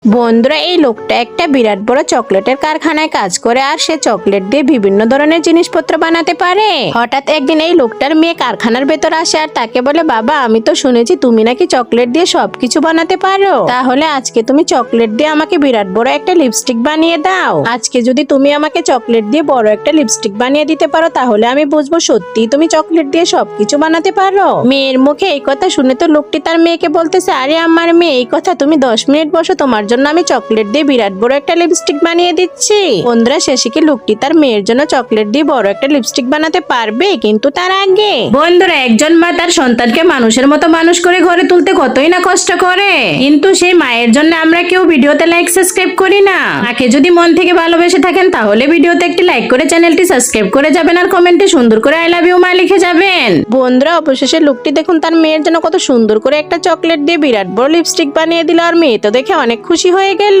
বন্ধুরা, এই লোকটা একটা বিরাট বড় চকলেটের কারখানায় কাজ করে আর সে চকলেট দিয়ে বিভিন্ন ধরনের জিনিসপত্র বানাতে পারে। হঠাৎ একদিন এই লোকটার মেয়ে কারখানার ভেতর আসে আর তাকে বলে, বাবা আমি তো শুনেছি তুমি নাকি চকলেট দিয়ে সবকিছু বানাতে পারো, তাহলে আজকে তুমি চকলেট দিয়ে আমাকে বিরাট বড় একটা লিপস্টিক বানিয়ে দাও। আজকে যদি তুমি আমাকে চকলেট দিয়ে বড় একটা লিপস্টিক বানিয়ে দিতে পারো তাহলে আমি বুঝবো সত্যি তুমি চকলেট দিয়ে সবকিছু বানাতে পারো। মেয়ের মুখে এই কথা শুনে তো লোকটি তার মেয়েকে বলতেছে, আরে আমার মেয়ে, এই কথা তুমি 10 মিনিট বসো, তোমার জন্য আমি চকলেট দিয়ে বিরাট বড় একটা লিপস্টিক বানিয়ে দিচ্ছি। বন্ধুরা, শেষে কি লোকটি তার মেয়ের জন্য চকলেট দিয়ে বড় একটা লিপস্টিক বানাতে পারবে? কিন্তু তার আগে বন্ধুরা, একজন মা তার সন্তানকে মানুষের মতো মানুষ করে ঘরে তুলতে কতই না কষ্ট করে, কিন্তু সেই মায়ের জন্য আমরা কেউ ভিডিওতে লাইক সাবস্ক্রাইব করি না। মাকে যদি মন থেকে ভালোবেসে থাকেন তাহলে ভিডিওতে একটি লাইক করে চ্যানেলটি সাবস্ক্রাইব করে যাবেন আর কমেন্টে সুন্দর করে আই লাভ ইউ মা লিখে যাবেন। বন্ধুরা, অবশেষে লোকটি দেখুন তার মেয়ের জন্য কত সুন্দর করে একটা চকলেট দিয়ে বিরাট বড় লিপস্টিক বানিয়ে দিল আর মেয়ে তো দেখে অনেক খুশি হয়ে গেল।